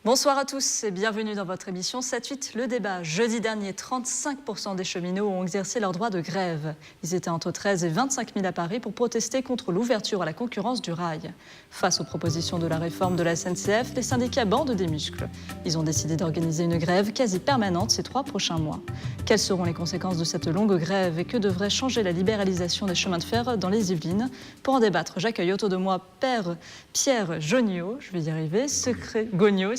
Bonsoir à tous et bienvenue dans votre émission 7-8, le débat. Jeudi dernier, 35% des cheminots ont exercé leur droit de grève. Ils étaient entre 13 et 25 000 à Paris pour protester contre l'ouverture à la concurrence du rail. Face aux propositions de la réforme de la SNCF, les syndicats bandent des muscles. Ils ont décidé d'organiser une grève quasi permanente ces 3 prochains mois. Quelles seront les conséquences de cette longue grève et que devrait changer la libéralisation des chemins de fer dans les Yvelines? Pour en débattre, j'accueille autour de moi Pierre Gognaud,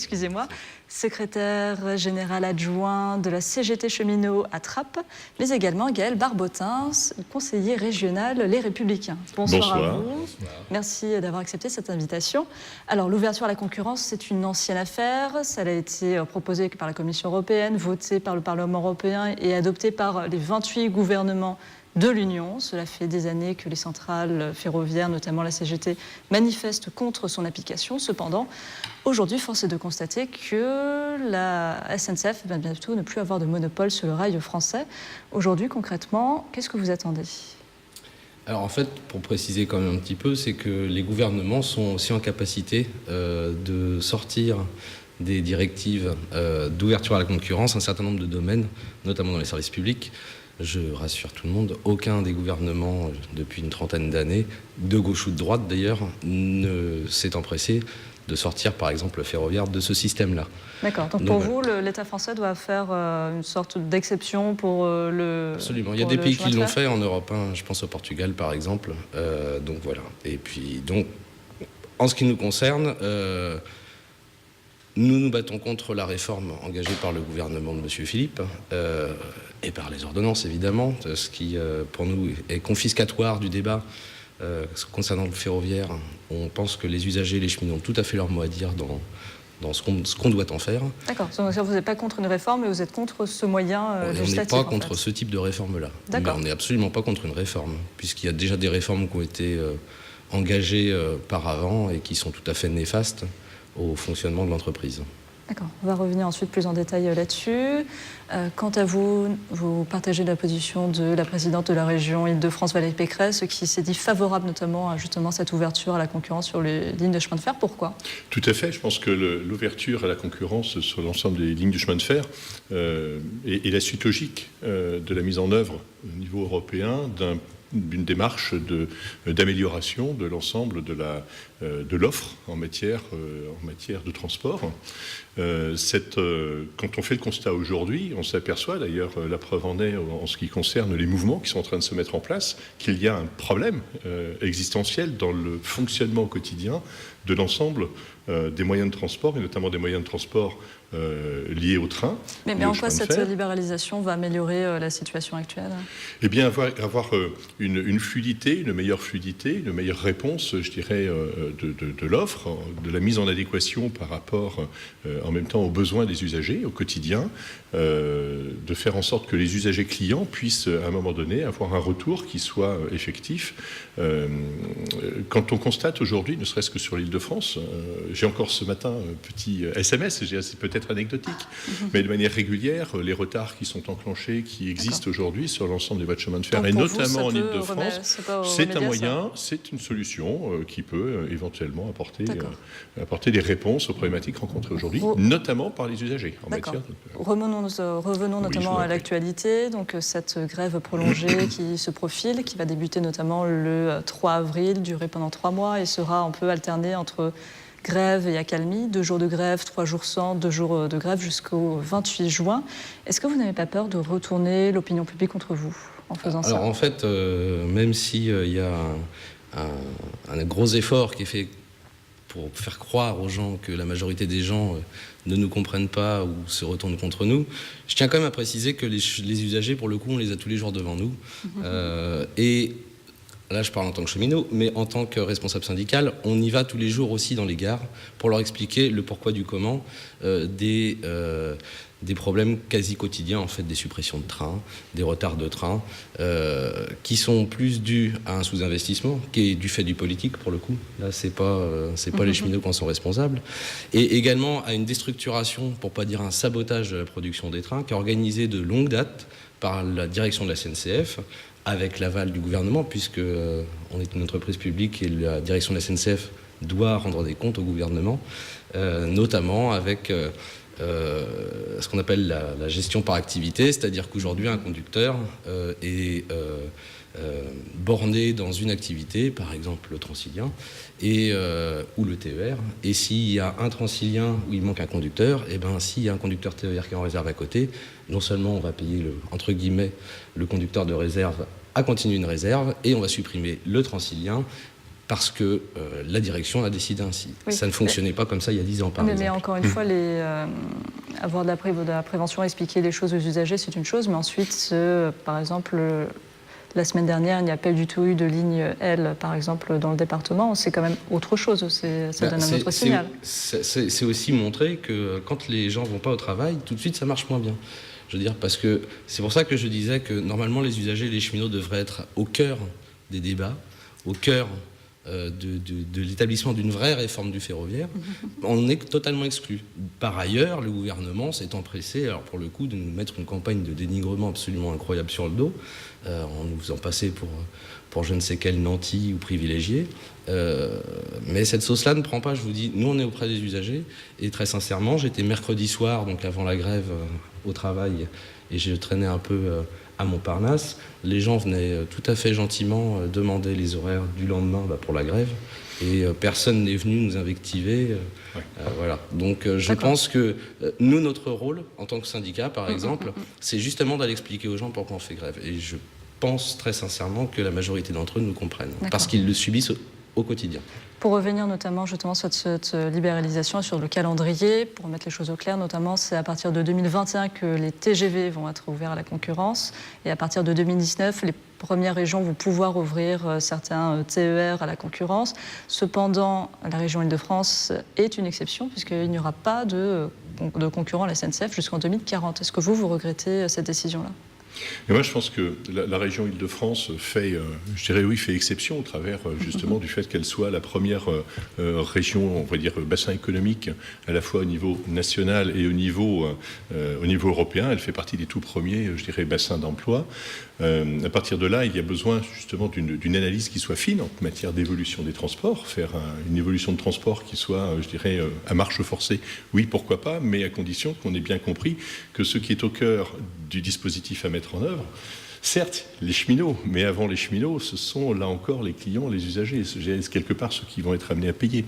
secrétaire général adjoint de la CGT Cheminot à Trappes, mais également Gaël Barbotin, conseiller régional Les Républicains. Bonsoir à vous. Bonsoir. Merci d'avoir accepté cette invitation. Alors, l'ouverture à la concurrence, c'est une ancienne affaire. Ça a été proposé par la Commission européenne, voté par le Parlement européen et adopté par les 28 gouvernements de l'Union. Cela fait des années que les centrales ferroviaires, notamment la CGT, manifestent contre son application. Cependant, aujourd'hui, force est de constater que la SNCF va bientôt ne plus avoir de monopole sur le rail français. Aujourd'hui, concrètement, qu'est-ce que vous attendez ? Alors en fait, pour préciser quand même un petit peu, c'est que les gouvernements sont aussi en capacité de sortir des directives d'ouverture à la concurrence, un certain nombre de domaines, notamment dans les services publics. Je rassure tout le monde, aucun des gouvernements depuis une trentaine d'années, de gauche ou de droite d'ailleurs, ne s'est empressé de sortir par exemple le ferroviaire de ce système-là. D'accord, donc pour vous, l'État français doit faire une sorte d'exception pour le... Absolument, il y a des pays qui l'ont fait en Europe, je pense au Portugal par exemple, donc voilà. Et puis donc, en ce qui nous concerne... Nous nous battons contre la réforme engagée par le gouvernement de M. Philippe et par les ordonnances, évidemment, ce qui, pour nous, est confiscatoire du débat concernant le ferroviaire. On pense que les usagers et les cheminots ont tout à fait leur mot à dire dans ce qu'on doit en faire. D'accord, donc vous n'êtes pas contre une réforme, mais vous êtes contre ce moyen législatif. On n'est pas contre ce type de réforme-là. Mais on n'est absolument pas contre une réforme, puisqu'il y a déjà des réformes qui ont été engagées par avant et qui sont tout à fait néfastes au fonctionnement de l'entreprise. D'accord, on va revenir ensuite plus en détail là-dessus. Quant à vous, vous partagez la position de la présidente de la région Île-de-France, Valérie Pécresse, qui s'est dit favorable notamment à justement cette ouverture à la concurrence sur les lignes de chemin de fer. Pourquoi ? Tout à fait, je pense que l'ouverture à la concurrence sur l'ensemble des lignes de chemin de fer est la suite logique de la mise en œuvre au niveau européen d'une démarche d'amélioration de l'ensemble de l'offre en matière de transport. Quand on fait le constat aujourd'hui, on s'aperçoit, d'ailleurs la preuve en est en ce qui concerne les mouvements qui sont en train de se mettre en place, qu'il y a un problème existentiel dans le fonctionnement au quotidien de l'ensemble des moyens de transport, et notamment des moyens de transport liés au train. Mais en quoi cette libéralisation va améliorer la situation actuelle ? Eh bien, avoir une fluidité, une meilleure réponse, je dirais, de l'offre, de la mise en adéquation par rapport, en même temps, aux besoins des usagers au quotidien, de faire en sorte que les usagers clients puissent, à un moment donné, avoir un retour qui soit effectif. Quand on constate aujourd'hui, ne serait-ce que sur l'Île-de-France, j'ai encore ce matin un petit SMS, c'est peut-être anecdotique, mais de manière régulière, les retards qui sont enclenchés, qui existent aujourd'hui sur l'ensemble des voies de chemin de fer, et notamment en Île-de-France, c'est un moyen, c'est une solution qui peut éventuellement apporter des réponses aux problématiques rencontrées aujourd'hui, notamment par les usagers. Revenons notamment à l'actualité, donc cette grève prolongée qui se profile, qui va débuter notamment le 3 avril, durer pendant 3 mois et sera un peu alternée entre grève et accalmie, 2 jours de grève, 3 jours sans, 2 jours de grève jusqu'au 28 juin. Est-ce que vous n'avez pas peur de retourner l'opinion publique contre vous en faisant ça ? Alors en fait, même s'il y a un gros effort qui est fait pour faire croire aux gens que la majorité des gens ne nous comprennent pas ou se retournent contre nous, je tiens quand même à préciser que les usagers, pour le coup, on les a tous les jours devant nous. Et là, je parle en tant que cheminot, mais en tant que responsable syndical, on y va tous les jours aussi dans les gares pour leur expliquer le pourquoi du comment des problèmes quasi quotidiens, en fait, des suppressions de trains, des retards de trains, qui sont plus dus à un sous-investissement, qui est du fait du politique, pour le coup. Là, c'est pas les cheminots qui en sont responsables. Et également à une déstructuration, pour pas dire un sabotage de la production des trains, qui est organisé de longue date par la direction de la SNCF, avec l'aval du gouvernement, puisque on est une entreprise publique et la direction de la SNCF doit rendre des comptes au gouvernement, notamment avec ce qu'on appelle la gestion par activité, c'est-à-dire qu'aujourd'hui un conducteur est borné dans une activité, par exemple le Transilien ou le TER, et s'il y a un Transilien où il manque un conducteur, et ben s'il y a un conducteur TER qui est en réserve à côté, non seulement on va payer entre guillemets le conducteur de réserve à continuer une réserve, et on va supprimer le Transilien parce que la direction a décidé ainsi. Oui. Ça ne fonctionnait pas comme ça il y a 10 ans, par exemple. Mais encore une fois, avoir de la prévention, expliquer les choses aux usagers, c'est une chose, mais ensuite, par exemple, la semaine dernière, il n'y a pas du tout eu de ligne L, par exemple, dans le département. C'est quand même autre chose, ça donne un autre signal. C'est aussi montrer que quand les gens ne vont pas au travail, tout de suite, ça marche moins bien. Je veux dire, parce que c'est pour ça que je disais que normalement, les usagers et les cheminots devraient être au cœur des débats, au cœur de l'établissement d'une vraie réforme du ferroviaire. On est totalement exclu. Par ailleurs, le gouvernement s'est empressé, alors pour le coup, de nous mettre une campagne de dénigrement absolument incroyable sur le dos, en nous faisant passer pour je ne sais quel nanti ou privilégié. Mais cette sauce-là ne prend pas, je vous dis. Nous, on est auprès des usagers, et très sincèrement, j'étais mercredi soir, donc avant la grève, au travail, et je traînais un peu à Montparnasse. Les gens venaient tout à fait gentiment demander les horaires du lendemain pour la grève, et personne n'est venu nous invectiver. Voilà. Donc je pense que nous, notre rôle en tant que syndicat, par exemple, c'est justement d'aller expliquer aux gens pourquoi on fait grève. Et je pense très sincèrement que la majorité d'entre eux nous comprennent, parce qu'ils le subissent au quotidien. Pour revenir notamment justement sur cette libéralisation et sur le calendrier, pour mettre les choses au clair, notamment c'est à partir de 2021 que les TGV vont être ouverts à la concurrence, et à partir de 2019, les premières régions vont pouvoir ouvrir certains TER à la concurrence. Cependant, la région Île-de-France est une exception puisqu'il n'y aura pas de concurrent à la SNCF jusqu'en 2040. Est-ce que vous regrettez cette décision-là ? Et moi, je pense que la région Île-de-France fait exception au travers justement du fait qu'elle soit la première région, on va dire, bassin économique, à la fois au niveau national et au niveau européen. Elle fait partie des tout premiers, je dirais, bassins d'emploi. À partir de là, il y a besoin justement d'une analyse qui soit fine en matière d'évolution des transports, faire une évolution de transport qui soit, je dirais, à marche forcée. Oui, pourquoi pas, mais à condition qu'on ait bien compris que ce qui est au cœur du dispositif à mettre en œuvre, certes, les cheminots, mais avant les cheminots, ce sont là encore les clients, les usagers, c'est quelque part ceux qui vont être amenés à payer.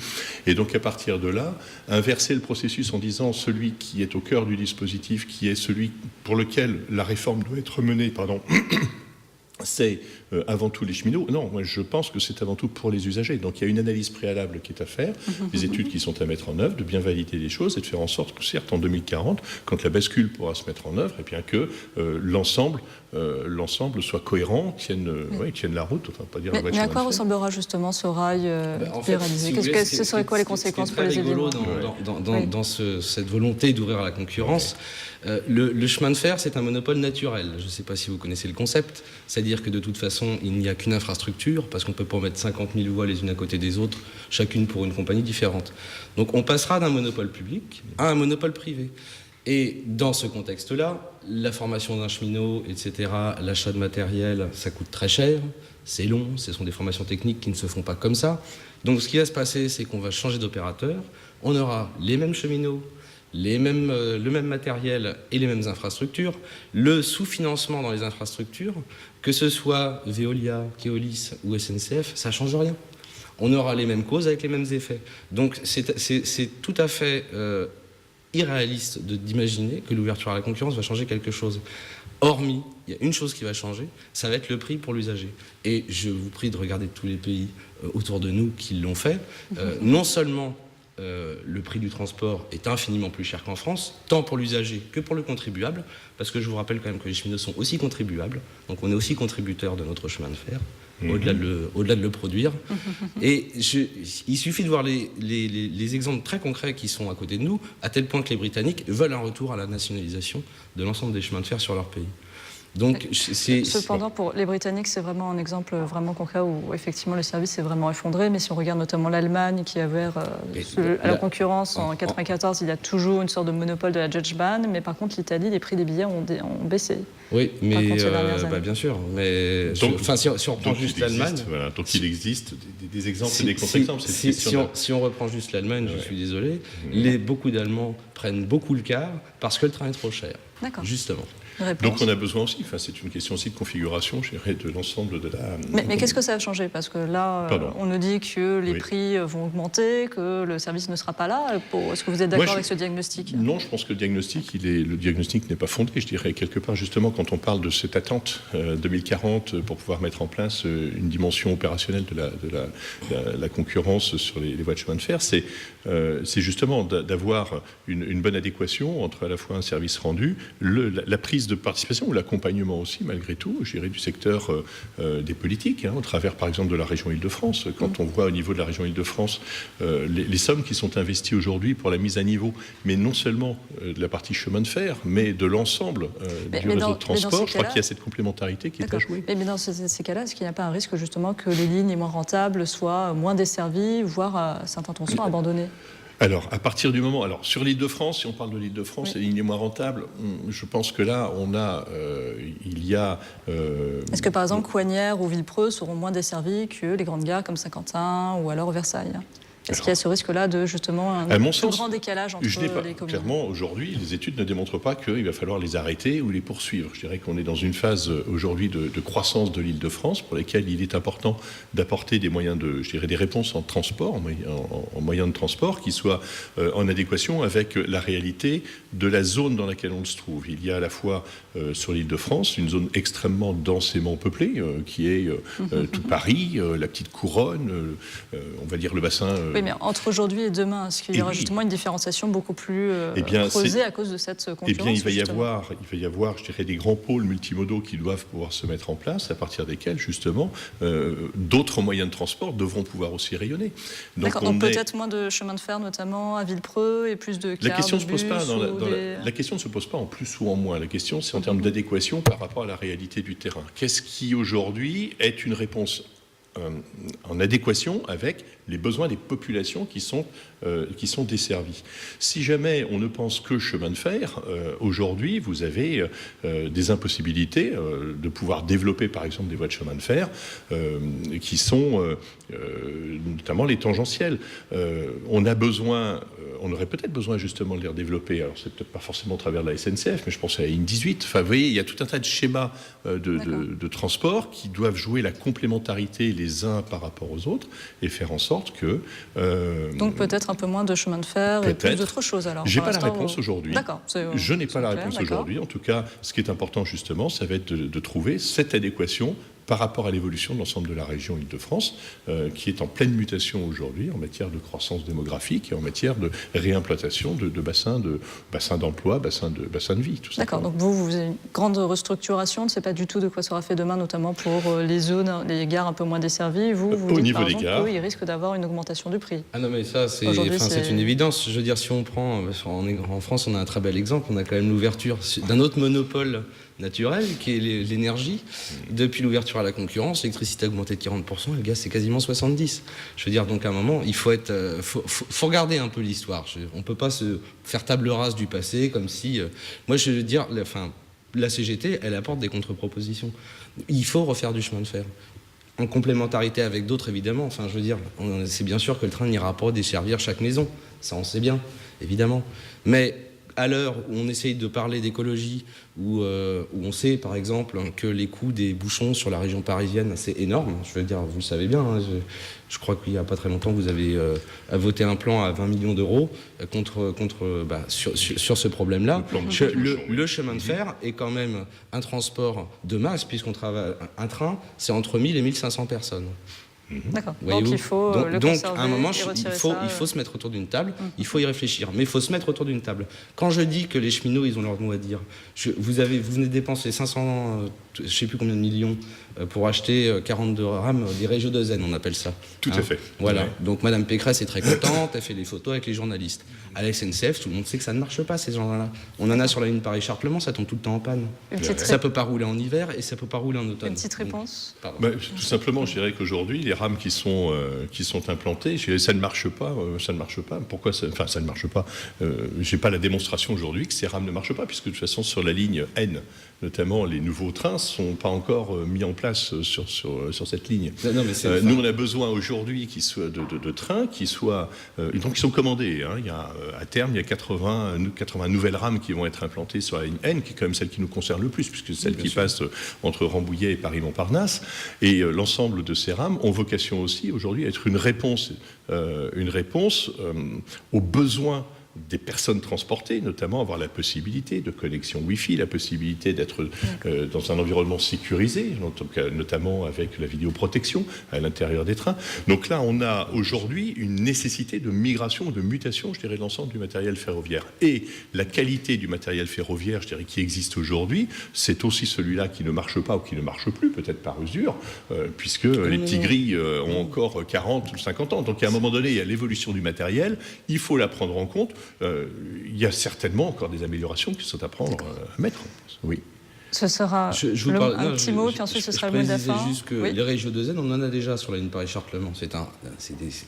Et donc à partir de là, inverser le processus en disant celui qui est au cœur du dispositif, qui est celui pour lequel la réforme doit être menée, c'est avant tout les cheminots. Non, moi je pense que c'est avant tout pour les usagers. Donc il y a une analyse préalable qui est à faire, des études qui sont à mettre en œuvre, de bien valider les choses et de faire en sorte que, certes, en 2040, quand la bascule pourra se mettre en œuvre, et bien que l'ensemble soit cohérent, tienne la route. Enfin, pas dire mais à quoi ressemblera justement ce rail réalisé ? Ce seraient quoi les conséquences pour les élus ? Dans cette volonté d'ouvrir à la concurrence, le chemin de fer, c'est un monopole naturel. Je ne sais pas si vous connaissez le concept. C'est-à-dire que de toute façon, il n'y a qu'une infrastructure, parce qu'on ne peut pas mettre 50 000 voies les unes à côté des autres, chacune pour une compagnie différente. Donc on passera d'un monopole public à un monopole privé. Et dans ce contexte-là, la formation d'un cheminot, etc., l'achat de matériel, ça coûte très cher, c'est long, ce sont des formations techniques qui ne se font pas comme ça. Donc ce qui va se passer, c'est qu'on va changer d'opérateur, on aura les mêmes cheminots, le même matériel et les mêmes infrastructures, le sous-financement dans les infrastructures, que ce soit Veolia, Keolis ou SNCF, ça ne change rien. On aura les mêmes causes avec les mêmes effets. Donc c'est tout à fait irréaliste d'imaginer que l'ouverture à la concurrence va changer quelque chose. Hormis, il y a une chose qui va changer, ça va être le prix pour l'usager. Et je vous prie de regarder tous les pays autour de nous qui l'ont fait. Non seulement le prix du transport est infiniment plus cher qu'en France, tant pour l'usager que pour le contribuable, parce que je vous rappelle quand même que les cheminots sont aussi contribuables, donc on est aussi contributeur de notre chemin de fer, au-delà de le produire. Et il suffit de voir les exemples très concrets qui sont à côté de nous, à tel point que les Britanniques veulent un retour à la nationalisation de l'ensemble des chemins de fer sur leur pays. Donc, cependant, pour les Britanniques, c'est vraiment un exemple vraiment concret où effectivement le service est vraiment effondré. Mais si on regarde notamment l'Allemagne, qui avait à la concurrence en 1994, il y a toujours une sorte de monopole de la Judge Ban. Mais par contre, l'Italie, les prix des billets ont baissé. Oui, mais bien sûr. Mais si on reprend juste l'Allemagne, donc il existe des exemples et des contre-exemples. Si on reprend juste l'Allemagne, je suis désolé, beaucoup d'Allemands prennent beaucoup le car parce que le train est trop cher. D'accord. Justement. Donc on a besoin aussi, c'est une question aussi de configuration, je dirais, de l'ensemble de la... Mais qu'est-ce que ça a changé? Parce que là, on nous dit que les prix vont augmenter, que le service ne sera pas là. Est-ce que vous êtes d'accord avec ce diagnostic? Non, je pense que le diagnostic n'est pas fondé. Je dirais quelque part, justement, quand on parle de cette attente 2040 pour pouvoir mettre en place une dimension opérationnelle de la concurrence sur les voies de chemin de fer, c'est justement d'avoir une bonne adéquation entre à la fois un service rendu, la prise de participation ou l'accompagnement aussi, malgré tout, je dirais, du secteur des politiques, au travers, par exemple, de la région Île-de-France. Quand on voit au niveau de la région Île-de-France les sommes qui sont investies aujourd'hui pour la mise à niveau, mais non seulement de la partie chemin de fer, mais de l'ensemble du réseau de transport, je crois qu'il y a cette complémentarité qui est à jouer. Mais dans ces cas-là, est-ce qu'il n'y a pas un risque, justement, que les lignes les moins rentables soient moins desservies, voire, à certains tronçons, abandonnées? Alors, à partir du moment... Alors, sur l'Île-de-France, si on parle de l'Île-de-France, les lignes les moins rentables, je pense que là, il y a... Est-ce que, par exemple, Coignières ou Villepreux seront moins desservies que les grandes gares comme Saint-Quentin ou alors Versailles? Est-ce qu'il y a ce risque-là de, justement, un plus grand décalage entre les communes? Clairement, aujourd'hui, les études ne démontrent pas qu'il va falloir les arrêter ou les poursuivre. Je dirais qu'on est dans une phase, aujourd'hui, de croissance de l'Île-de-France, pour laquelle il est important d'apporter des moyens des réponses en transport, en moyens de transport, qui soient en adéquation avec la réalité de la zone dans laquelle on se trouve. Il y a à la fois, sur l'Île-de-France, une zone extrêmement densément peuplée, qui est tout Paris, la petite couronne, on va dire le bassin... Oui, mais entre aujourd'hui et demain, est-ce qu'il y aura justement une différenciation beaucoup plus creusée à cause de cette concurrence? Eh bien, il va y avoir, je dirais, des grands pôles multimodaux qui doivent pouvoir se mettre en place, à partir desquels, justement, d'autres moyens de transport devront pouvoir aussi rayonner. D'accord, donc peut-être moins de chemin de fer, notamment à Villepreux, et plus de cars, la question de bus, la question ne se pose pas en plus ou en moins. La question, c'est en termes d'adéquation par rapport à la réalité du terrain. Qu'est-ce qui, aujourd'hui, est une réponse en adéquation avec les besoins des populations qui sont desservies. Si jamais on ne pense que chemin de fer, aujourd'hui, vous avez des impossibilités de pouvoir développer, par exemple, des voies de chemin de fer qui sont notamment les tangentielles. On aurait peut-être besoin, justement, de les redévelopper. Alors, c'est peut-être pas forcément au travers de la SNCF, mais je pense à la ligne 18. Enfin, vous voyez, il y a tout un tas de schémas de transport qui doivent jouer la complémentarité les uns par rapport aux autres et faire en sorte que... Donc peut-être un peu moins de chemin de fer et plus d'autres choses alors. J'ai pas la réponse aujourd'hui. D'accord. Je n'ai pas la réponse aujourd'hui. En tout cas, ce qui est important justement, ça va être de trouver cette adéquation par rapport à l'évolution de l'ensemble de la région Île-de-France, qui est en pleine mutation aujourd'hui en matière de croissance démographique et en matière de réimplantation de bassins d'emploi, bassins de vie. D'accord, donc vous avez une grande restructuration, on ne sait pas du tout de quoi sera fait demain, notamment pour les gares un peu moins desservies. Vous au dites, niveau par des exemple, gares, il risque d'avoir une augmentation du prix. Ah non, mais ça, c'est une évidence. Je veux dire, si on prend, en France, on a un très bel exemple, on a quand même l'ouverture d'un autre monopole naturel, qui est l'énergie. Depuis l'ouverture à la concurrence, l'électricité a augmenté de 40%, et le gaz, c'est quasiment 70%. Je veux dire, donc à un moment, il faut regarder un peu l'histoire. On ne peut pas se faire table rase du passé, comme si... moi, je veux dire, la CGT, elle apporte des contre-propositions. Il faut refaire du chemin de fer. En complémentarité avec d'autres, évidemment. Enfin, je veux dire, c'est bien sûr que le train n'ira pas desservir chaque maison. Ça, on sait bien, évidemment. Mais... à l'heure où on essaye de parler d'écologie, où on sait par exemple que les coûts des bouchons sur la région parisienne, c'est énorme, je veux dire, vous le savez bien, hein, je crois qu'il n'y a pas très longtemps, vous avez voté un plan à 20 millions d'euros sur ce problème-là. Le chemin de fer est quand même un transport de masse, puisqu'on travaille un train, c'est entre 1000 et 1500 personnes. D'accord. Donc il faut le donc, conserver à un moment, et retirer il faut se mettre autour d'une table, il faut y réfléchir, mais il faut se mettre autour d'une table. Quand je dis que les cheminots, ils ont leur mot à dire, vous venez de dépenser 500, je ne sais plus combien de millions, pour acheter 42 rames des Régios de Zen, on appelle ça. Tout à fait. Voilà. Ouais. Donc Madame Pécresse est très contente, elle fait des photos avec les journalistes. À la SNCF, tout le monde sait que ça ne marche pas, ces gens-là. On en a sur la ligne Paris-Charplemont, ça tombe tout le temps en panne. Ça ne peut pas rouler en hiver et ça ne peut pas rouler en automne. Une petite réponse. Tout simplement, je dirais qu'aujourd'hui, les rames qui sont implantées, ça ne marche pas. Ça ne marche pas. Pourquoi ça ne marche pas. Je n'ai pas la démonstration aujourd'hui que ces rames ne marchent pas, puisque de toute façon, sur la ligne N, notamment les nouveaux trains, ne sont pas encore mis en place sur cette ligne. Non, mais nous, on a besoin aujourd'hui de trains qui soient... donc, qui sont commandés. Hein. À terme, il y a 80 nouvelles rames qui vont être implantées sur la ligne N, qui est quand même celle qui nous concerne le plus, puisque c'est celle qui passe entre Rambouillet et Paris-Montparnasse. Et l'ensemble de ces rames ont vocation aussi aujourd'hui à être une réponse aux besoins des personnes transportées, notamment avoir la possibilité de connexion Wi-Fi, la possibilité d'être dans un environnement sécurisé, notamment avec la vidéoprotection à l'intérieur des trains. Donc là, on a aujourd'hui une nécessité de migration, de mutation, je dirais, de l'ensemble du matériel ferroviaire. Et la qualité du matériel ferroviaire, je dirais, qui existe aujourd'hui, c'est aussi celui-là qui ne marche pas ou qui ne marche plus, peut-être par usure, puisque les petits gris ont encore 40 ou 50 ans. Donc à un moment donné, il y a l'évolution du matériel, il faut la prendre en compte. Il y a certainement encore des améliorations qui sont à prendre, à mettre. Oui. Ce sera un petit mot, puis ensuite ce sera le mot de la fin. Je précisais juste que les Régios de Zen, on en a déjà sur la ligne Paris-Charlemont.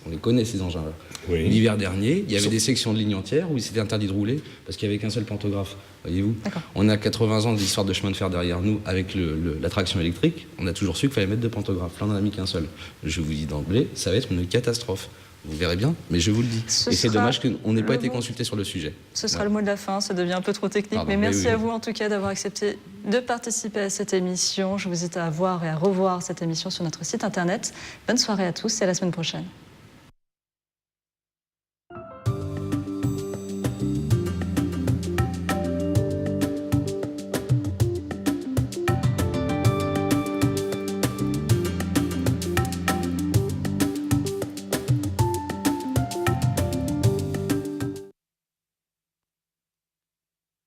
On les connaît, ces engins-là. Oui. L'hiver dernier, il y avait des sections de lignes entières où il s'était interdit de rouler parce qu'il n'y avait qu'un seul pantographe. Voyez-vous, on a 80 ans d'histoire de chemin de fer derrière nous avec la traction électrique. On a toujours su qu'il fallait mettre 2 pantographes. Là, on n'en a mis qu'un seul. Je vous dis d'emblée, ça va être une catastrophe. Vous verrez bien, mais je vous le dis. Et c'est dommage qu'on n'ait pas été consulté sur le sujet. Ce sera le mot de la fin, ça devient un peu trop technique. Pardon, mais merci à vous en tout cas d'avoir accepté de participer à cette émission. Je vous invite à voir et à revoir cette émission sur notre site internet. Bonne soirée à tous et à la semaine prochaine.